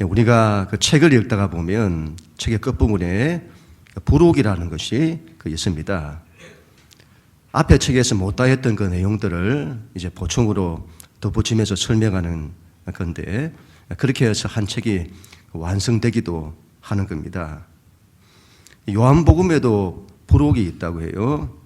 우리가 그 책을 읽다가 보면 책의 끝부분에 부록이라는 것이 있습니다. 앞에 책에서 못다 했던 그 내용들을 이제 보충으로 덧붙이면서 설명하는 건데, 그렇게 해서 한 책이 완성되기도 하는 겁니다. 요한복음에도 부록이 있다고 해요.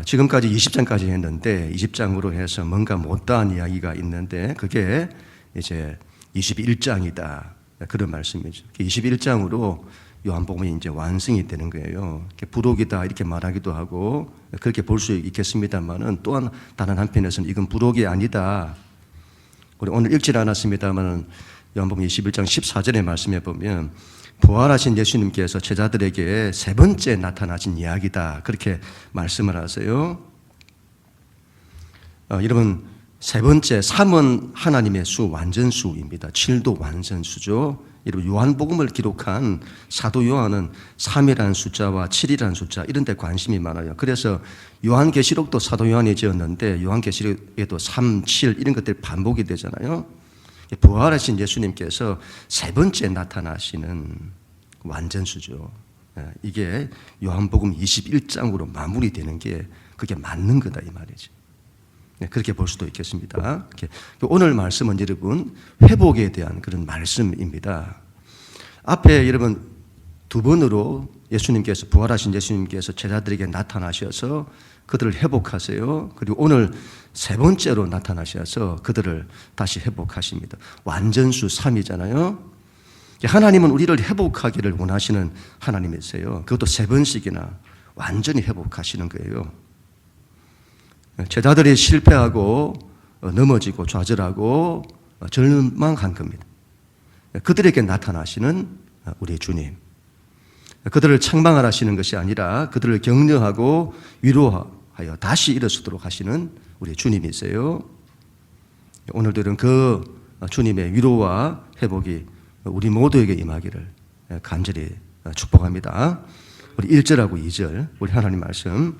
지금까지 20장까지 했는데 20장으로 해서 뭔가 못다한 이야기가 있는데 그게 이제 21장이다. 그런 말씀이죠. 21장으로 요한복음이 이제 완성이 되는 거예요. 부록이다 이렇게 말하기도 하고 그렇게 볼 수 있겠습니다만은 또한 다른 한편에서는 이건 부록이 아니다. 우리 오늘 읽질 않았습니다만은 요한복음 21장 14절의 말씀에 보면 부활하신 예수님께서 제자들에게 세 번째 나타나신 이야기다. 그렇게 말씀을 하세요. 여러분, 세 번째, 3은 하나님의 수, 완전수입니다. 7도 완전수죠. 여러분, 요한복음을 기록한 사도 요한은 3이라는 숫자와 7이라는 숫자, 이런 데 관심이 많아요. 그래서 요한계시록도 사도 요한이 지었는데 요한계시록에도 3, 7 이런 것들이 반복이 되잖아요. 부활하신 예수님께서 세 번째 나타나시는 완전수죠. 이게 요한복음 21장으로 마무리되는 게 그게 맞는 거다 이 말이죠. 그렇게 볼 수도 있겠습니다. 오늘 말씀은 여러분 회복에 대한 그런 말씀입니다. 앞에 여러분 두 번으로 예수님께서 부활하신 예수님께서 제자들에게 나타나셔서 그들을 회복하세요. 그리고 오늘 세 번째로 나타나셔서 그들을 다시 회복하십니다. 완전수 3이잖아요. 하나님은 우리를 회복하기를 원하시는 하나님이세요. 그것도 세 번씩이나 완전히 회복하시는 거예요. 제자들이 실패하고 넘어지고 좌절하고 절망한 겁니다. 그들에게 나타나시는 우리 주님. 그들을 책망하시는 것이 아니라 그들을 격려하고 위로하여 다시 일어서도록 하시는 우리 주님이세요. 오늘도 이런 그 주님의 위로와 회복이 우리 모두에게 임하기를 간절히 축복합니다. 우리 1절하고 2절 우리 하나님 말씀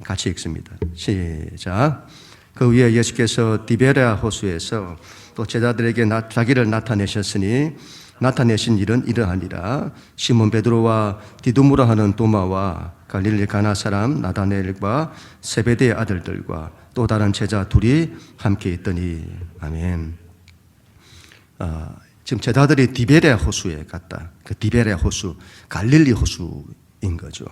같이 읽습니다. 시작. 그 위에 예수께서 디베랴 호수에서 또 제자들에게 자기를 나타내셨으니 나타내신 일은 이러하니라. 시몬 베드로와 디두무라 하는 도마와 갈릴리 가나 사람 나다나엘과 세베대의 아들들과 또 다른 제자 둘이 함께 있더니. 아멘. 지금 제자들이 디베랴 호수에 갔다. 그 디베랴 호수, 갈릴리 호수인 거죠.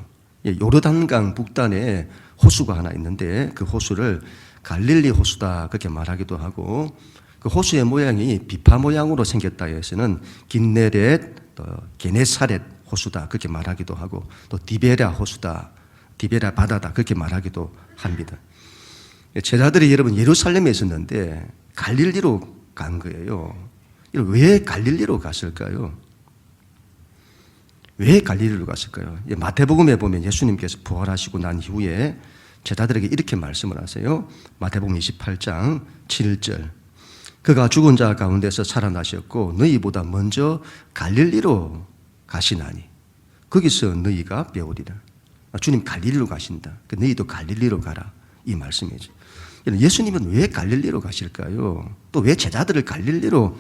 요르단강 북단에 호수가 하나 있는데 그 호수를 갈릴리 호수다 그렇게 말하기도 하고, 그 호수의 모양이 비파 모양으로 생겼다 해서는 긴네렛, 또 게네사렛 호수다 그렇게 말하기도 하고, 또 디베랴 호수다, 디베랴 바다다 그렇게 말하기도 합니다. 제자들이 여러분 예루살렘에 있었는데 갈릴리로 간 거예요. 왜 갈릴리로 갔을까요? 왜 갈릴리로 갔을까요? 마태복음에 보면 예수님께서 부활하시고 난 이후에 제자들에게 이렇게 말씀을 하세요. 마태복음 28장 7절. 그가 죽은 자 가운데서 살아나셨고 너희보다 먼저 갈릴리로 가시나니 거기서 너희가 배우리라. 주님 갈릴리로 가신다. 너희도 갈릴리로 가라. 이 말씀이죠. 예수님은 왜 갈릴리로 가실까요? 또 왜 제자들을 갈릴리로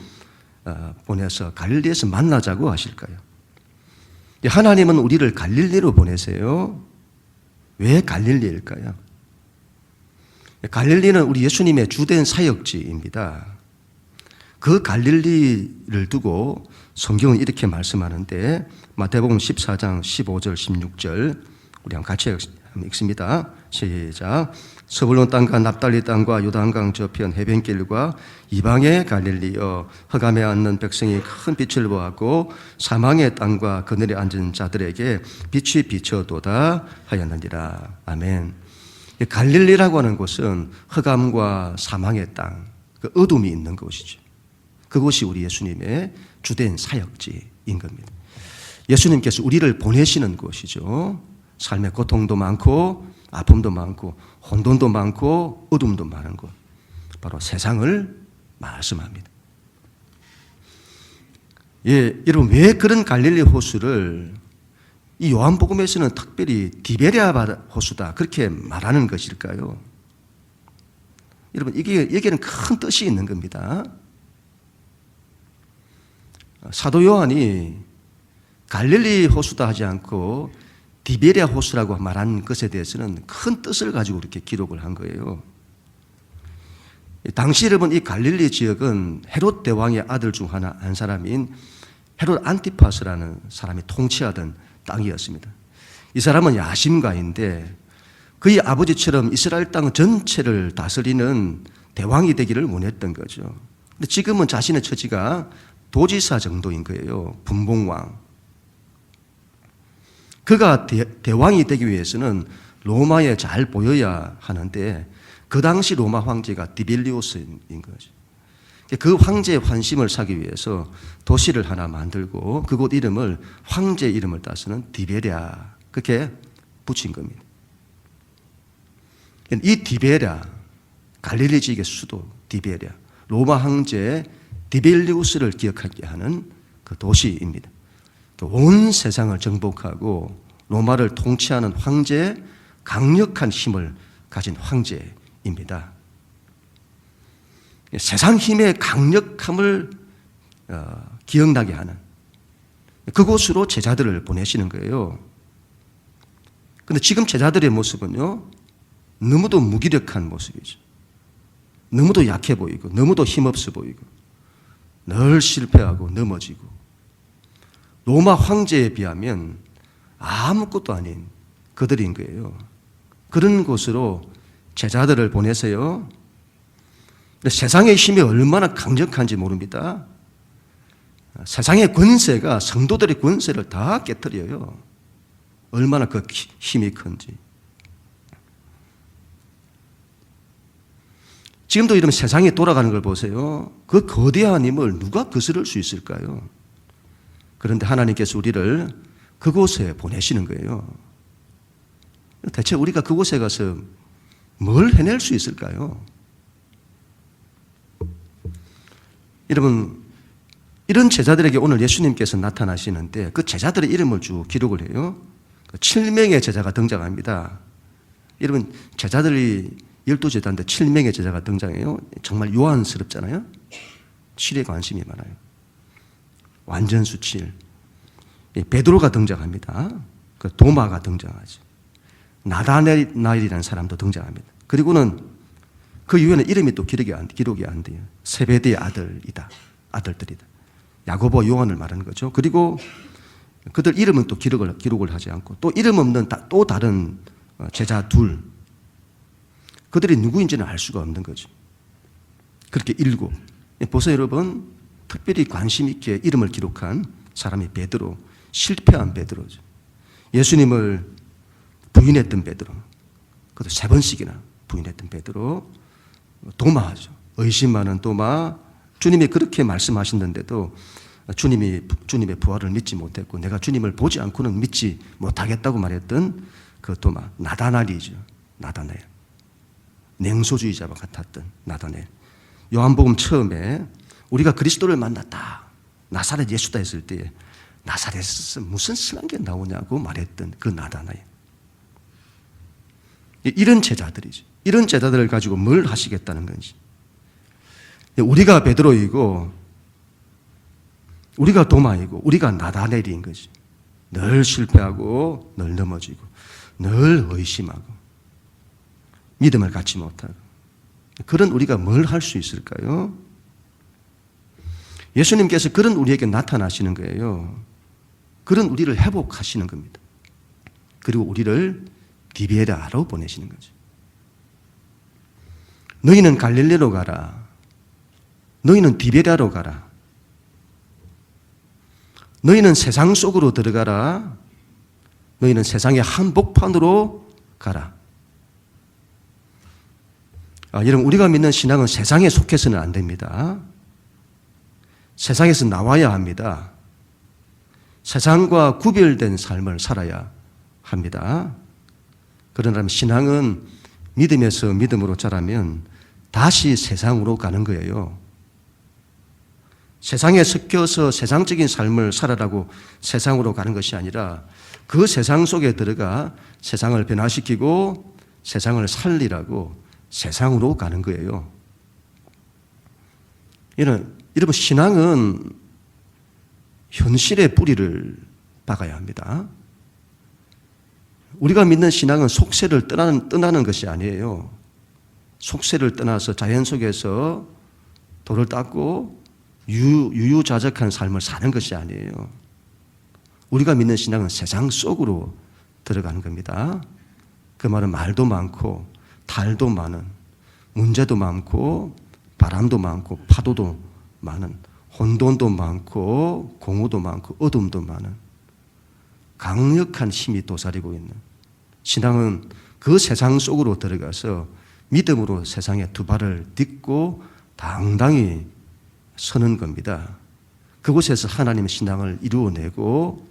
보내서 갈릴리에서 만나자고 하실까요? 하나님은 우리를 갈릴리로 보내세요. 왜 갈릴리일까요? 갈릴리는 우리 예수님의 주된 사역지입니다. 그 갈릴리를 두고 성경은 이렇게 말씀하는데 마태복음 14장 15절 16절 우리 한번 같이 읽습니다. 시작. 서불론 땅과 납달리 땅과 요단강 저편 해변길과 이방의 갈릴리여 흑암에 앉는 백성이 큰 빛을 보았고 사망의 땅과 그늘에 앉은 자들에게 빛이 비춰도다 하였느니라. 아멘. 갈릴리라고 하는 곳은 흑암과 사망의 땅, 그 어둠이 있는 곳이죠. 그곳이 우리 예수님의 주된 사역지인 겁니다. 예수님께서 우리를 보내시는 곳이죠. 삶의 고통도 많고 아픔도 많고 혼돈도 많고 어둠도 많은 곳, 바로 세상을 말씀합니다. 여러분 왜 그런 갈릴리 호수를 이 요한복음에서는 특별히 디베랴 호수다 그렇게 말하는 것일까요? 여러분 여기에는 큰 뜻이 있는 겁니다. 사도 요한이 갈릴리 호수다 하지 않고 디베랴 호수라고 말한 것에 대해서는 큰 뜻을 가지고 이렇게 기록을 한 거예요. 당시 여러분 이 갈릴리 지역은 헤롯 대왕의 아들 중 하나 한 사람인 헤롯 안티파스라는 사람이 통치하던 땅이었습니다. 이 사람은 야심가인데 그의 아버지처럼 이스라엘 땅 전체를 다스리는 대왕이 되기를 원했던 거죠. 근데 지금은 자신의 처지가 도지사 정도인 거예요. 분봉왕. 그가 대왕이 되기 위해서는 로마에 잘 보여야 하는데 그 당시 로마 황제가 디빌리우스인 거죠. 그 황제의 환심을 사기 위해서 도시를 하나 만들고 그곳 이름을 황제 이름을 따서는 디베랴 그렇게 붙인 겁니다. 이 디베랴 갈릴리 지역의 수도 디베랴 로마 황제 디벨리우스를 기억하게 하는 그 도시입니다. 온 세상을 정복하고 로마를 통치하는 황제의 강력한 힘을 가진 황제입니다. 세상 힘의 강력함을 기억나게 하는 그곳으로 제자들을 보내시는 거예요. 그런데 지금 제자들의 모습은요, 너무도 무기력한 모습이죠. 너무도 약해 보이고, 너무도 힘없어 보이고, 늘 실패하고 넘어지고, 로마 황제에 비하면 아무것도 아닌 그들인 거예요. 그런 곳으로 제자들을 보내세요. 세상의 힘이 얼마나 강력한지 모릅니다. 세상의 권세가 성도들의 권세를 다 깨뜨려요. 얼마나 그 힘이 큰지. 지금도 이런 세상이 돌아가는 걸 보세요. 그 거대한 힘을 누가 거스를 수 있을까요? 그런데 하나님께서 우리를 그곳에 보내시는 거예요. 대체 우리가 그곳에 가서 뭘 해낼 수 있을까요? 여러분, 이런 제자들에게 오늘 예수님께서 나타나시는데 그 제자들의 이름을 쭉 기록을 해요. 7명의 제자가 등장합니다. 여러분, 제자들이 12제자인데 7명의 제자가 등장해요. 정말 요한스럽잖아요. 7에 관심이 많아요. 완전수 7. 베드로가 등장합니다. 그 도마가 등장하죠. 나다나엘이라는 사람도 등장합니다. 그리고는 그 이후에는 이름이 또 기록이 안 돼요. 세베대의 아들이다. 아들들이다. 야고보와 요한을 말하는 거죠. 그리고 그들 이름은 또 기록을 하지 않고 또 이름 없는 또 다른 제자 둘. 그들이 누구인지는 알 수가 없는 거죠. 그렇게 7. 보세요 여러분. 특별히 관심 있게 이름을 기록한 사람이 베드로. 실패한 베드로죠. 예수님을 부인했던 베드로. 그것도 3번씩이나 부인했던 베드로. 도마죠. 의심 많은 도마. 주님이 그렇게 말씀하셨는데도 주님의 부활을 믿지 못했고 내가 주님을 보지 않고는 믿지 못하겠다고 말했던 그 도마. 나다나엘이죠. 나다나엘. 냉소주의자와 같았던 나다나엘. 요한복음 처음에 우리가 그리스도를 만났다. 나사렛 예수다 했을 때 나사렛에서 무슨 선한 게 나오냐고 말했던 그 나다나엘. 이런 제자들이죠. 이런 제자들을 가지고 뭘 하시겠다는 건지. 우리가 베드로이고 우리가 도마이고 우리가 나다나엘인 거지. 늘 실패하고 늘 넘어지고 늘 의심하고 믿음을 갖지 못하고 그런 우리가 뭘 할 수 있을까요? 예수님께서 그런 우리에게 나타나시는 거예요. 그런 우리를 회복하시는 겁니다. 그리고 우리를 디베랴로 보내시는 거죠. 너희는 갈릴리로 가라. 너희는 디베랴로 가라. 너희는 세상 속으로 들어가라. 너희는 세상의 한복판으로 가라. 여러분, 우리가 믿는 신앙은 세상에 속해서는 안 됩니다. 세상에서 나와야 합니다. 세상과 구별된 삶을 살아야 합니다. 그러나 신앙은 믿음에서 믿음으로 자라면 다시 세상으로 가는 거예요. 세상에 섞여서 세상적인 삶을 살아라고 세상으로 가는 것이 아니라 그 세상 속에 들어가 세상을 변화시키고 세상을 살리라고 세상으로 가는 거예요. 여러분, 신앙은 현실에 뿌리를 박아야 합니다. 우리가 믿는 신앙은 속세를 떠나는 것이 아니에요. 속세를 떠나서 자연 속에서 돌을 닦고 유유자적한 삶을 사는 것이 아니에요. 우리가 믿는 신앙은 세상 속으로 들어가는 겁니다. 그 말은 말도 많고 탈도 많은, 문제도 많고 바람도 많고 파도도 많은, 혼돈도 많고 공허도 많고 어둠도 많은 강력한 힘이 도사리고 있는 신앙은 그 세상 속으로 들어가서 믿음으로 세상에 두 발을 딛고 당당히 서는 겁니다. 그곳에서 하나님의 신앙을 이루어내고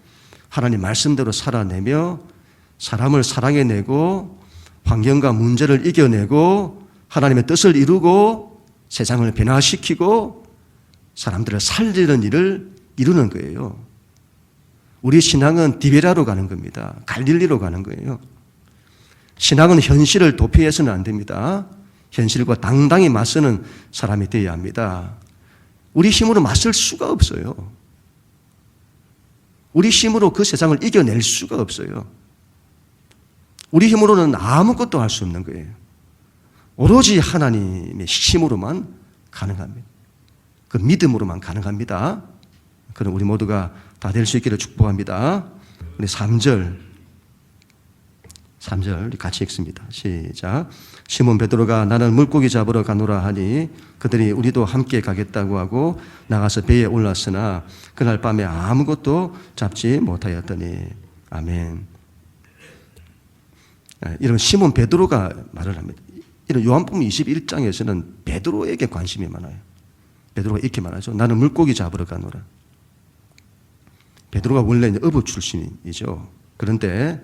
하나님 말씀대로 살아내며 사람을 사랑해내고 환경과 문제를 이겨내고 하나님의 뜻을 이루고 세상을 변화시키고 사람들을 살리는 일을 이루는 거예요. 우리 신앙은 디베라로 가는 겁니다. 갈릴리로 가는 거예요. 신앙은 현실을 도피해서는 안 됩니다. 현실과 당당히 맞서는 사람이 되어야 합니다. 우리 힘으로 맞설 수가 없어요. 우리 힘으로 그 세상을 이겨낼 수가 없어요. 우리 힘으로는 아무것도 할 수 없는 거예요. 오로지 하나님의 힘으로만 가능합니다. 그 믿음으로만 가능합니다. 그럼 우리 모두가 다 될 수 있기를 축복합니다. 우리 3절 같이 읽습니다. 시작. 시몬 베드로가 나는 물고기 잡으러 가노라 하니 그들이 우리도 함께 가겠다고 하고 나가서 배에 올랐으나 그날 밤에 아무것도 잡지 못하였더니. 아멘. 이런 시몬 베드로가 말을 합니다. 이런 요한복음 21장에서는 베드로에게 관심이 많아요. 베드로가 이렇게 말하죠. 나는 물고기 잡으러 가노라. 베드로가 원래 어부 출신이죠. 그런데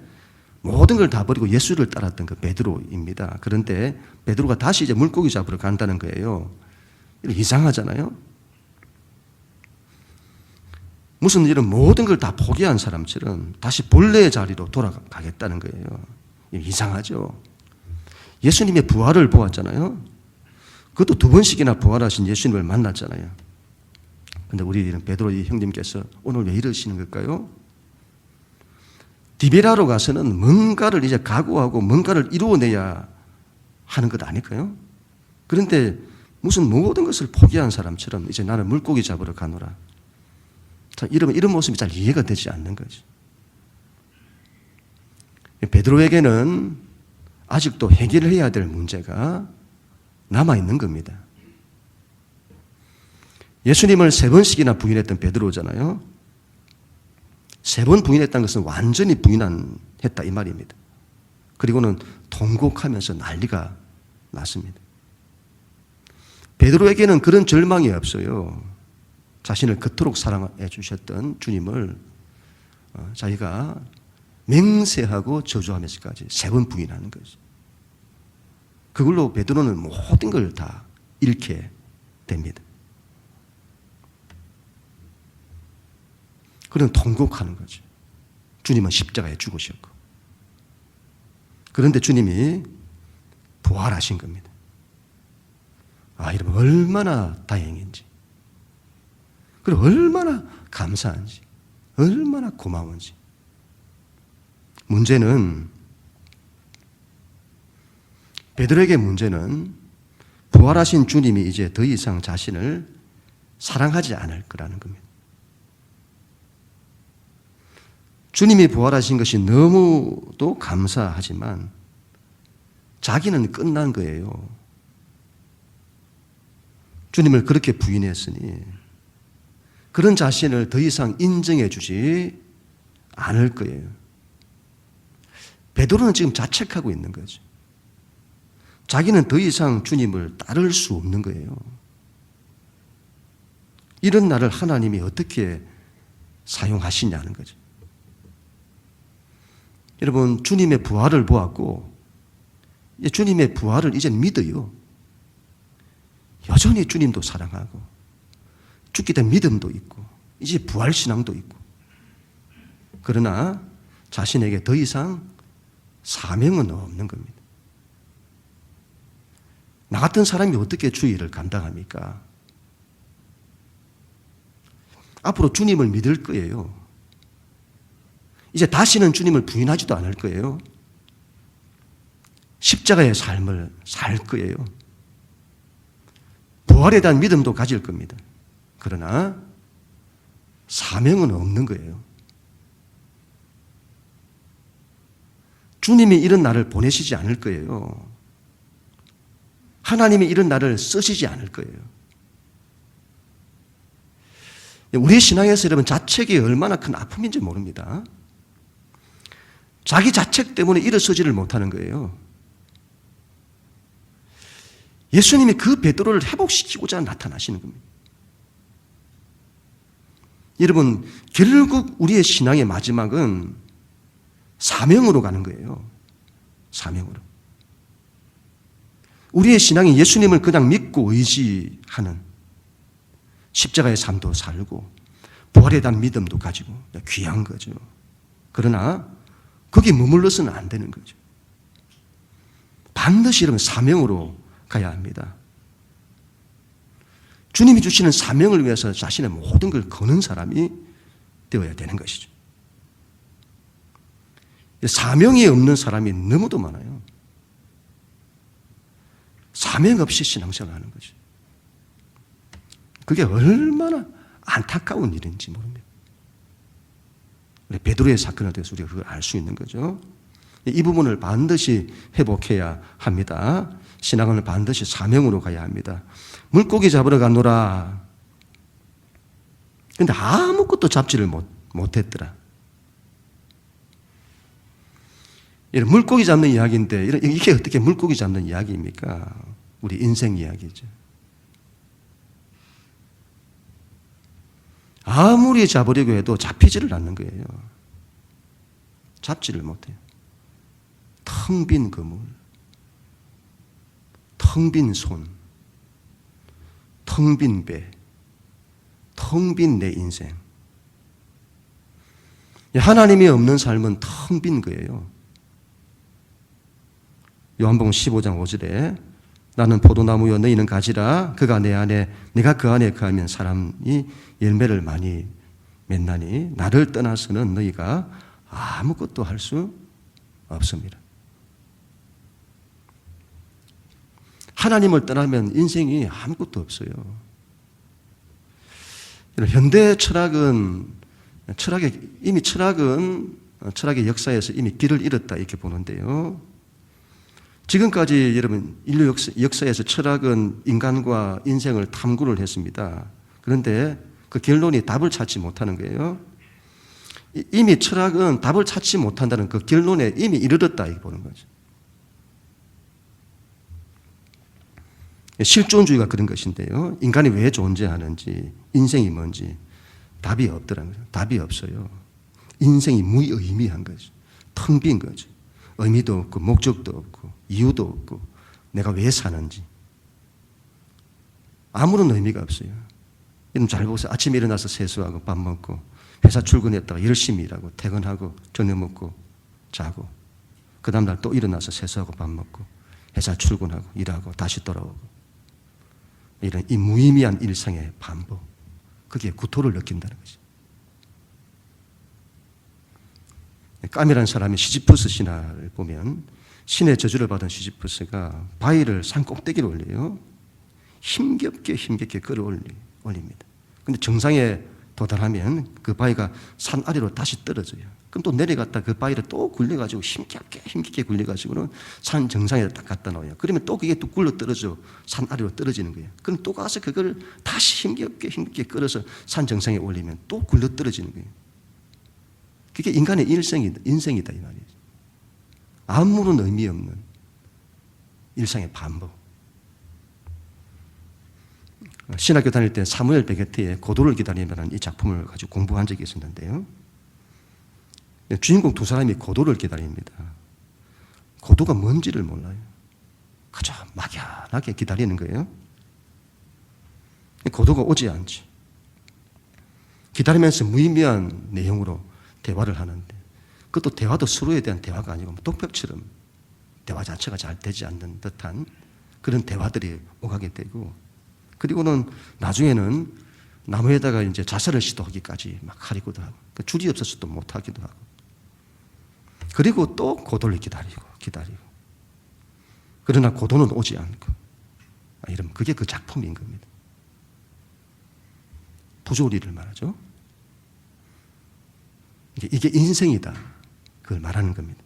모든 걸 다 버리고 예수를 따랐던 그 베드로입니다. 그런데 베드로가 다시 이제 물고기 잡으러 간다는 거예요. 이상하잖아요. 무슨 이런 모든 걸 다 포기한 사람처럼 다시 본래의 자리로 돌아가겠다는 거예요. 이상하죠. 예수님의 부활을 보았잖아요. 그것도 2번씩이나 부활하신 예수님을 만났잖아요. 근데 우리 베드로 이 형님께서 오늘 왜 이러시는 걸까요? 디베라로 가서는 뭔가를 이제 각오하고 뭔가를 이루어내야 하는 것 아닐까요? 그런데 무슨 모든 것을 포기한 사람처럼 이제 나는 물고기 잡으러 가노라. 자, 이런 모습이 잘 이해가 되지 않는 거죠. 베드로에게는 아직도 해결해야 될 문제가 남아있는 겁니다. 예수님을 3번씩이나 부인했던 베드로잖아요. 3번 부인했다는 것은 완전히 부인했다 이 말입니다. 그리고는 통곡하면서 난리가 났습니다. 베드로에게는 그런 절망이 없어요. 자신을 그토록 사랑해 주셨던 주님을 자기가 맹세하고 저주하면서까지 3번 부인하는 거죠. 그걸로 베드로는 모든 걸 다 잃게 됩니다. 그런 통곡하는 거죠. 주님은 십자가에 죽으셨고. 그런데 주님이 부활하신 겁니다. 아, 여러분 얼마나 다행인지. 그리고 얼마나 감사한지. 얼마나 고마운지. 베드로에게 문제는 부활하신 주님이 이제 더 이상 자신을 사랑하지 않을 거라는 겁니다. 주님이 부활하신 것이 너무도 감사하지만 자기는 끝난 거예요. 주님을 그렇게 부인했으니 그런 자신을 더 이상 인정해 주지 않을 거예요. 베드로는 지금 자책하고 있는 거죠. 자기는 더 이상 주님을 따를 수 없는 거예요. 이런 나를 하나님이 어떻게 사용하시냐는 거죠. 여러분, 주님의 부활을 보았고 주님의 부활을 이제 믿어요. 여전히 주님도 사랑하고 죽게 된 믿음도 있고 이제 부활신앙도 있고, 그러나 자신에게 더 이상 사명은 없는 겁니다. 나 같은 사람이 어떻게 주의를 감당합니까? 앞으로 주님을 믿을 거예요. 이제 다시는 주님을 부인하지도 않을 거예요. 십자가의 삶을 살 거예요. 부활에 대한 믿음도 가질 겁니다. 그러나 사명은 없는 거예요. 주님이 이런 날을 보내시지 않을 거예요. 하나님이 이런 날을 쓰시지 않을 거예요. 우리 신앙에서 여러분 자책이 얼마나 큰 아픔인지 모릅니다. 자기 자책 때문에 일어서지를 못하는 거예요. 예수님이 그 베드로를 회복시키고자 나타나시는 겁니다. 여러분, 결국 우리의 신앙의 마지막은 사명으로 가는 거예요. 사명으로. 우리의 신앙이 예수님을 그냥 믿고 의지하는 십자가의 삶도 살고 부활에 대한 믿음도 가지고 귀한 거죠. 그러나 거기 머물러서는 안 되는 거죠. 반드시 여러분 사명으로 가야 합니다. 주님이 주시는 사명을 위해서 자신의 모든 걸 거는 사람이 되어야 되는 것이죠. 사명이 없는 사람이 너무도 많아요. 사명 없이 신앙생활을 하는 거죠. 그게 얼마나 안타까운 일인지 모릅니다. 베드로의 사건을 통해서 우리가 그걸 알 수 있는 거죠. 이 부분을 반드시 회복해야 합니다. 신앙은 반드시 사명으로 가야 합니다. 물고기 잡으러 가노라. 그런데 아무것도 잡지를 못했더라. 이런 물고기 잡는 이야기인데 이게 어떻게 물고기 잡는 이야기입니까? 우리 인생 이야기죠. 아무리 잡으려고 해도 잡히지를 않는 거예요. 잡지를 못해요. 텅 빈 그물, 텅 빈 손, 텅 빈 배, 텅 빈 내 인생. 하나님이 없는 삶은 텅 빈 거예요. 요한복음 15장 5절에 나는 포도나무여 너희는 가지라 그가 내 안에 내가 그 안에 거하면 사람이 열매를 많이 맺나니 나를 떠나서는 너희가 아무것도 할 수 없습니다. 하나님을 떠나면 인생이 아무것도 없어요. 현대 철학은 철학의 역사에서 이미 길을 잃었다 이렇게 보는데요. 지금까지 여러분 인류 역사에서 철학은 인간과 인생을 탐구를 했습니다. 그런데 그 결론이 답을 찾지 못하는 거예요. 이미 철학은 답을 찾지 못한다는 그 결론에 이미 이르렀다 이렇게 보는 거죠. 실존주의가 그런 것인데요. 인간이 왜 존재하는지, 인생이 뭔지 답이 없더라는 거죠. 답이 없어요. 인생이 무의미한 거죠. 텅 빈 거죠. 의미도 없고 목적도 없고 이유도 없고 내가 왜 사는지 아무런 의미가 없어요. 여러분 잘 보세요. 아침에 일어나서 세수하고 밥 먹고 회사 출근했다가 열심히 일하고 퇴근하고 저녁 먹고 자고 그 다음날 또 일어나서 세수하고 밥 먹고 회사 출근하고 일하고 다시 돌아오고 이런 이 무의미한 일상의 반복, 그게 구토를 느낀다는 거죠. 까미라는 사람이 시지프스 신화를 보면 신의 저주를 받은 시지프스가 바위를 산 꼭대기로 올려요. 힘겹게 끌어올립니다. 그런데 정상에 도달하면 그 바위가 산 아래로 다시 떨어져요. 그럼 또 내려갔다 그 바위를 또 굴려가지고 힘겹게 굴려가지고는 산 정상에 딱 갖다 놓아요. 그러면 또 그게 또 굴러 떨어져 산 아래로 떨어지는 거예요. 그럼 또 가서 그걸 다시 힘겹게 끌어서 산 정상에 올리면 또 굴러 떨어지는 거예요. 그게 인간의 인생이다 이 말이에요. 아무런 의미 없는 일상의 반복. 신학교 다닐 때 사무엘 베게트의 고도를 기다리라는 이 작품을 가지고 공부한 적이 있었는데요. 주인공 두 사람이 고도를 기다립니다. 고도가 뭔지를 몰라요. 그저 막연하게 기다리는 거예요. 고도가 오지 않지. 기다리면서 무의미한 내용으로 대화를 하는데 그것도 대화도 서로에 대한 대화가 아니고 독백처럼 대화 자체가 잘 되지 않는 듯한 그런 대화들이 오가게 되고 그리고는 나중에는 나무에다가 이제 자살을 시도하기까지 막 하려고도 하고, 줄이 없어서 또 못하기도 하고, 그리고 또 고도를 기다리고. 그러나 고도는 오지 않고. 이러면 그게 그 작품인 겁니다. 부조리를 말하죠. 이게 인생이다. 그걸 말하는 겁니다.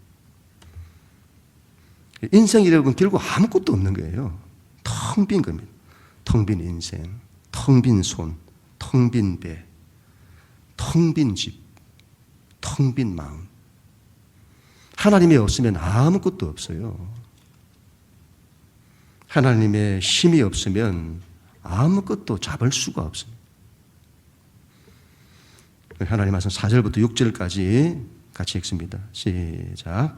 인생이라고는 결국 아무것도 없는 거예요. 텅 빈 겁니다. 텅 빈 인생, 텅 빈 손, 텅 빈 배, 텅 빈 집, 텅 빈 마음. 하나님이 없으면 아무것도 없어요. 하나님의 힘이 없으면 아무것도 잡을 수가 없습니다. 하나님 말씀 4절부터 6절까지 같이 읽습니다. 시작.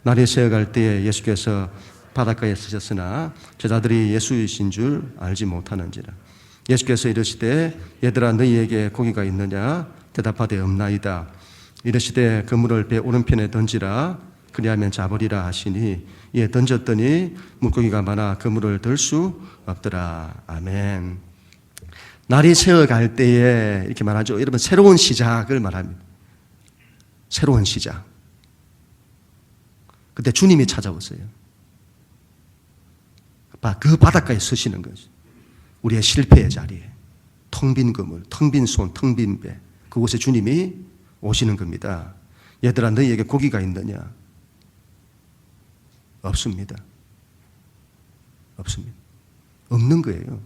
날이 새어갈 때에 예수께서 바닷가에 서셨으나 제자들이 예수이신 줄 알지 못하는지라. 예수께서 이르시되 얘들아 너희에게 고기가 있느냐 대답하되 없나이다. 이르시되 그물을 배 오른편에 던지라 그리하면 잡으리라 하시니 이에 던졌더니 물고기가 많아 그물을 들 수 없더라. 아멘. 날이 새어갈 때에 이렇게 말하죠. 여러분 새로운 시작을 말합니다. 새로운 시작. 그때 주님이 찾아오세요. 그 바닷가에 서시는 거죠. 우리의 실패의 자리에 텅 빈 그물, 텅 빈 손, 텅 빈 배, 그곳에 주님이 오시는 겁니다. 얘들아 너희에게 고기가 있느냐? 없습니다. 없습니다. 없는 거예요.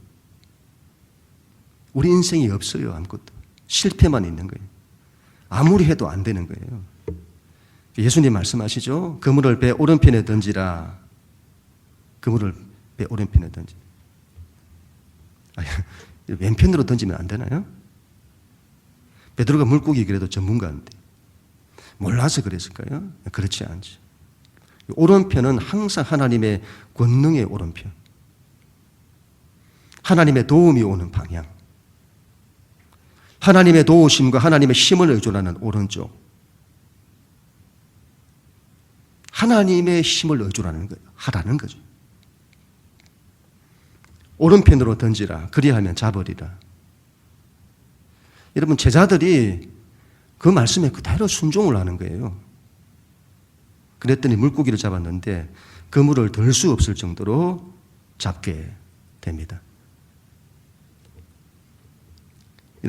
우리 인생이 없어요. 아무것도. 실패만 있는 거예요. 아무리 해도 안 되는 거예요. 예수님 말씀하시죠. 그물을 배 오른편에 던지라. 그물을 배 오른편에 던지라. 왼편으로 던지면 안 되나요? 베드로가 물고기 그래도 전문가인데 몰라서 그랬을까요? 그렇지 않죠. 오른편은 항상 하나님의 권능의 오른편, 하나님의 도움이 오는 방향, 하나님의 도우심과 하나님의 힘을 의존하는 오른쪽, 하나님의 힘을 의존하는 거예요. 하라는 거죠. 오른편으로 던지라. 그리하면 잡으리라. 여러분 제자들이 그 말씀에 그대로 순종을 하는 거예요. 그랬더니 물고기를 잡았는데 그물을 들 수 없을 정도로 잡게 됩니다.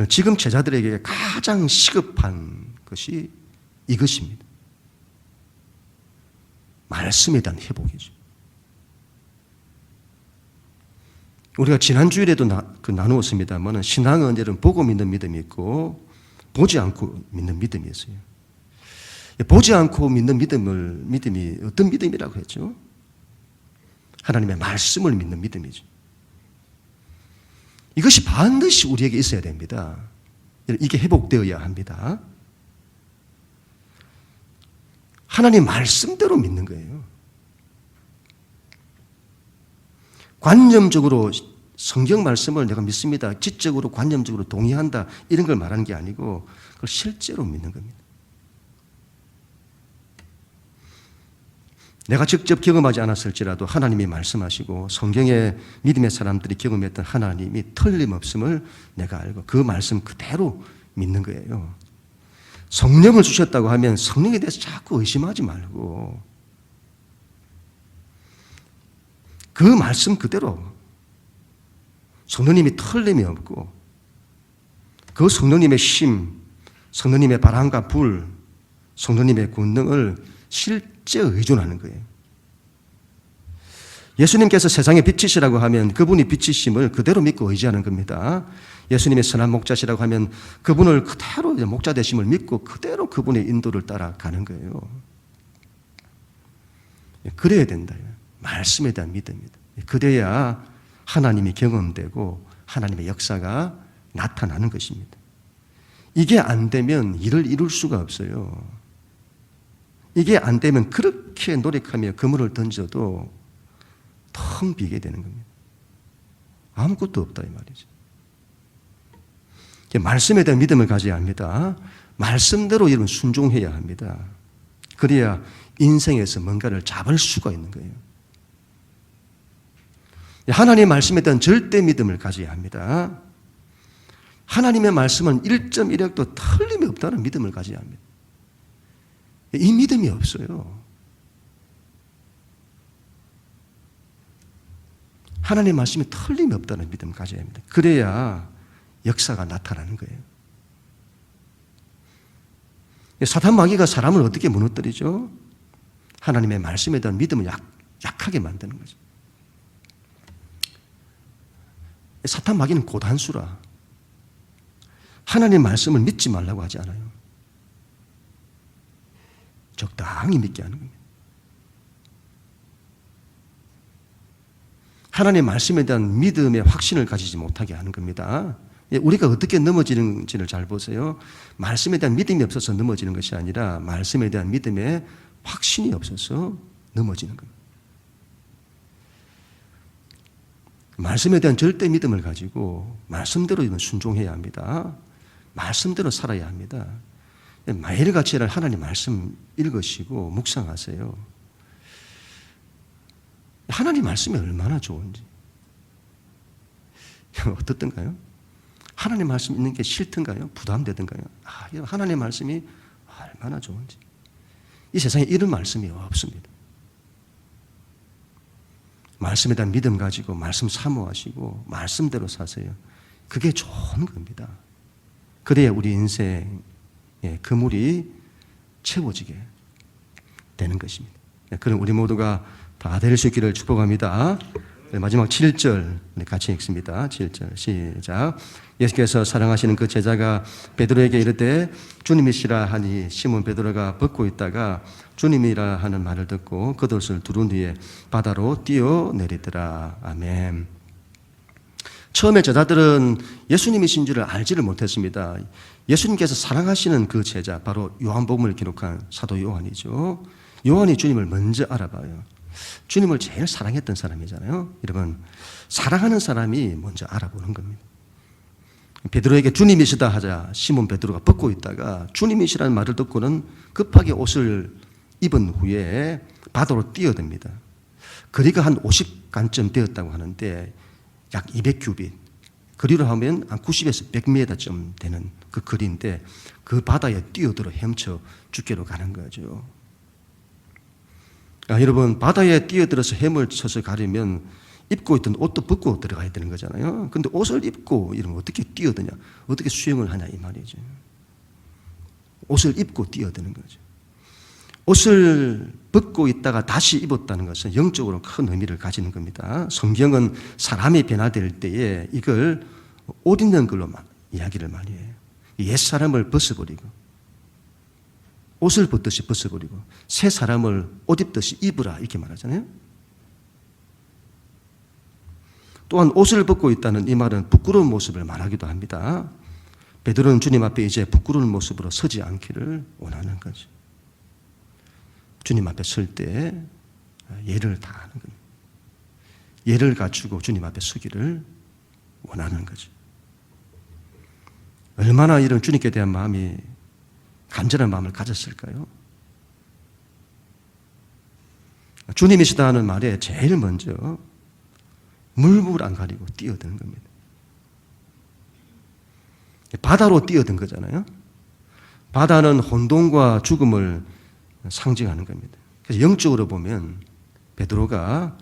지금 제자들에게 가장 시급한 것이 이것입니다. 말씀에 대한 회복이죠. 우리가 지난 주일에도 나누었습니다만 신앙은 여러분 보고 믿는 믿음이 있고 보지 않고 믿는 믿음이 있어요. 보지 않고 믿는 믿음이 어떤 믿음이라고 했죠? 하나님의 말씀을 믿는 믿음이죠. 이것이 반드시 우리에게 있어야 됩니다. 이게 회복되어야 합니다. 하나님 말씀대로 믿는 거예요. 관념적으로 성경 말씀을 내가 믿습니다. 지적으로 관념적으로 동의한다. 이런 걸 말하는 게 아니고 그걸 실제로 믿는 겁니다. 내가 직접 경험하지 않았을지라도 하나님이 말씀하시고 성경의 믿음의 사람들이 경험했던 하나님이 틀림없음을 내가 알고 그 말씀 그대로 믿는 거예요. 성령을 주셨다고 하면 성령에 대해서 자꾸 의심하지 말고 그 말씀 그대로 성령님이 틀림이 없고 그 성령님의 심, 성령님의 바람과 불, 성령님의 권능을 실제 의존하는 거예요. 예수님께서 세상의 빛이시라고 하면 그분이 빛이심을 그대로 믿고 의지하는 겁니다. 예수님의 선한 목자시라고 하면 그분을 그대로 목자 되심을 믿고 그대로 그분의 인도를 따라가는 거예요. 그래야 된다. 말씀에 대한 믿음입니다. 그래야 하나님이 경험되고 하나님의 역사가 나타나는 것입니다. 이게 안 되면 일을 이룰 수가 없어요. 이게 안 되면 그렇게 노력하며 그물을 던져도 텅 비게 되는 겁니다. 아무것도 없다 이 말이죠. 말씀에 대한 믿음을 가져야 합니다. 말씀대로 여러분 순종해야 합니다. 그래야 인생에서 뭔가를 잡을 수가 있는 거예요. 하나님의 말씀에 대한 절대 믿음을 가져야 합니다. 하나님의 말씀은 1.1획도 틀림이 없다는 믿음을 가져야 합니다. 이 믿음이 없어요. 하나님의 말씀이 틀림이 없다는 믿음을 가져야 합니다. 그래야 역사가 나타나는 거예요. 사탄 마귀가 사람을 어떻게 무너뜨리죠? 하나님의 말씀에 대한 믿음을 약하게 만드는 거죠. 사탄 마귀는 고단수라 하나님의 말씀을 믿지 말라고 하지 않아요. 적당히 믿게 하는 겁니다. 하나님의 말씀에 대한 믿음의 확신을 가지지 못하게 하는 겁니다. 우리가 어떻게 넘어지는지를 잘 보세요. 말씀에 대한 믿음이 없어서 넘어지는 것이 아니라 말씀에 대한 믿음의 확신이 없어서 넘어지는 겁니다. 말씀에 대한 절대 믿음을 가지고 말씀대로 순종해야 합니다. 말씀대로 살아야 합니다. 매일같이 하나님 말씀 읽으시고 묵상하세요. 하나님 말씀이 얼마나 좋은지. 어떻던가요? 하나님 말씀 읽는 게 싫던가요? 부담되던가요? 하나님 말씀이 얼마나 좋은지. 이 세상에 이런 말씀이 없습니다. 말씀에 대한 믿음 가지고 말씀 사모하시고 말씀대로 사세요. 그게 좋은 겁니다. 그래야 우리 인생의 그물이 채워지게 되는 것입니다. 그럼 우리 모두가 다 될 수 있기를 축복합니다. 마지막 7절 같이 읽습니다. 7절 시작. 예수께서 사랑하시는 그 제자가 베드로에게 이르되 주님이시라 하니 시몬 베드로가 벗고 있다가 주님이라 하는 말을 듣고 겉옷을 두른 뒤에 바다로 뛰어내리더라. 아멘. 처음에 제자들은 예수님이신 줄을 알지를 못했습니다. 예수님께서 사랑하시는 그 제자, 바로 요한복음을 기록한 사도 요한이죠. 요한이 주님을 먼저 알아봐요. 주님을 제일 사랑했던 사람이잖아요. 여러분, 사랑하는 사람이 먼저 알아보는 겁니다. 베드로에게 주님이시다 하자 시몬 베드로가 벗고 있다가 주님이시라는 말을 듣고는 급하게 옷을 입은 후에 바다로 뛰어듭니다. 거리가 한 50간쯤 되었다고 하는데 약 200규빗, 거리로 하면 한 90에서 100m쯤 되는 그 거리인데 그 바다에 뛰어들어 헤엄쳐 죽게로 가는 거죠. 여러분, 바다에 뛰어들어서 헤엄을 쳐서 가려면 입고 있던 옷도 벗고 들어가야 되는 거잖아요. 그런데 옷을 입고 이러면 어떻게 뛰어드냐, 어떻게 수영을 하냐 이 말이죠. 옷을 입고 뛰어드는 거죠. 옷을 벗고 있다가 다시 입었다는 것은 영적으로 큰 의미를 가지는 겁니다. 성경은 사람이 변화될 때에 이걸 옷 입는 걸로 이야기를 많이 해요. 옛사람을 벗어버리고 옷을 벗듯이 벗어버리고 새 사람을 옷 입듯이 입으라 이렇게 말하잖아요. 또한 옷을 벗고 있다는 이 말은 부끄러운 모습을 말하기도 합니다. 베드로는 주님 앞에 이제 부끄러운 모습으로 서지 않기를 원하는 거죠. 주님 앞에 설 때 예를 다하는 겁니다. 예를 갖추고 주님 앞에 서기를 원하는 거죠. 얼마나 이런 주님께 대한 마음이 간절한 마음을 가졌을까요? 주님이시다 하는 말에 제일 먼저 물불 안 가리고 뛰어드는 겁니다. 바다로 뛰어든 거잖아요. 바다는 혼돈과 죽음을 상징하는 겁니다. 그래서 영적으로 보면 베드로가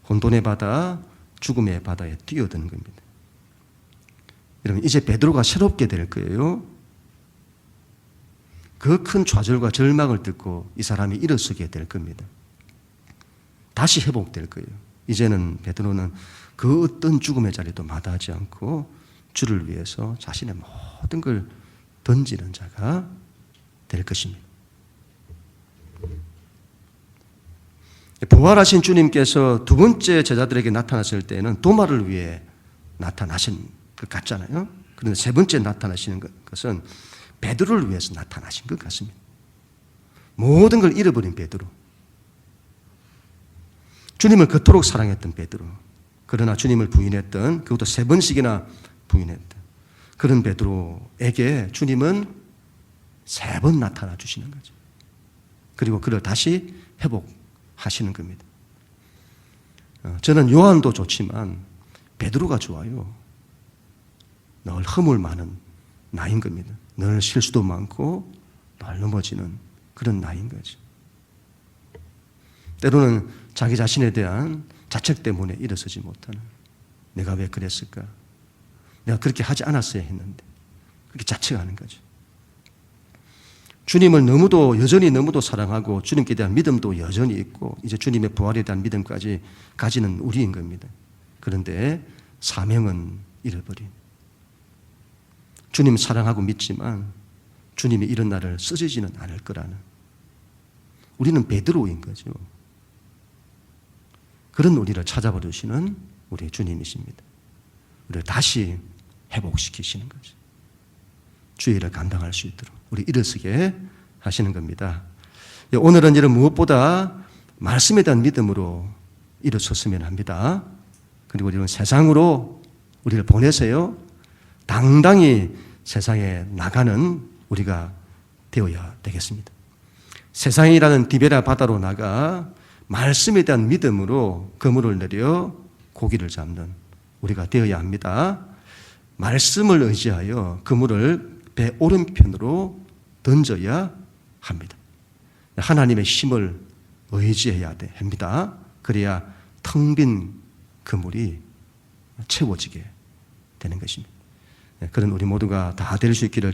혼돈의 바다, 죽음의 바다에 뛰어드는 겁니다. 여러분, 이제 베드로가 새롭게 될 거예요. 그 큰 좌절과 절망을 듣고 이 사람이 일어서게 될 겁니다. 다시 회복될 거예요. 이제는 베드로는 그 어떤 죽음의 자리도 마다하지 않고 주를 위해서 자신의 모든 걸 던지는 자가 될 것입니다. 부활하신 주님께서 두 번째 제자들에게 나타났을 때는 도마를 위해 나타나신 것 같잖아요. 그런데 세 번째 나타나시는 것은 베드로를 위해서 나타나신 것 같습니다. 모든 걸 잃어버린 베드로, 주님을 그토록 사랑했던 베드로, 그러나 주님을 부인했던, 그것도 세 번씩이나 부인했던 그런 베드로에게 주님은 세 번 나타나 주시는 거죠. 그리고 그를 다시 회복하시는 겁니다. 저는 요한도 좋지만 베드로가 좋아요. 늘 허물 많은 나이인 겁니다. 늘 실수도 많고 늘 넘어지는 그런 나이인 거죠. 때로는 자기 자신에 대한 자책 때문에 일어서지 못하는, 내가 왜 그랬을까? 내가 그렇게 하지 않았어야 했는데, 그렇게 자책하는 거죠. 주님을 여전히 너무도 사랑하고 주님께 대한 믿음도 여전히 있고 이제 주님의 부활에 대한 믿음까지 가지는 우리인 겁니다. 그런데 사명은 잃어버린, 주님 사랑하고 믿지만 주님이 이런 나를 쓰시지는 않을 거라는, 우리는 베드로인 거죠. 그런 우리를 찾아봐 주시는 우리 주님이십니다. 우리를 다시 회복시키시는 거죠. 주의 일을 감당할 수 있도록 우리 일어서게 하시는 겁니다. 오늘은 이런 무엇보다 말씀에 대한 믿음으로 일어섰으면 합니다. 그리고 이런 세상으로 우리를 보내세요. 당당히 세상에 나가는 우리가 되어야 되겠습니다. 세상이라는 디베라 바다로 나가 말씀에 대한 믿음으로 그물을 내려 고기를 잡는 우리가 되어야 합니다. 말씀을 의지하여 그물을 배 오른편으로 던져야 합니다. 하나님의 힘을 의지해야 합니다. 그래야 텅 빈 그물이 채워지게 되는 것입니다. 그런 우리 모두가 다 될 수 있기를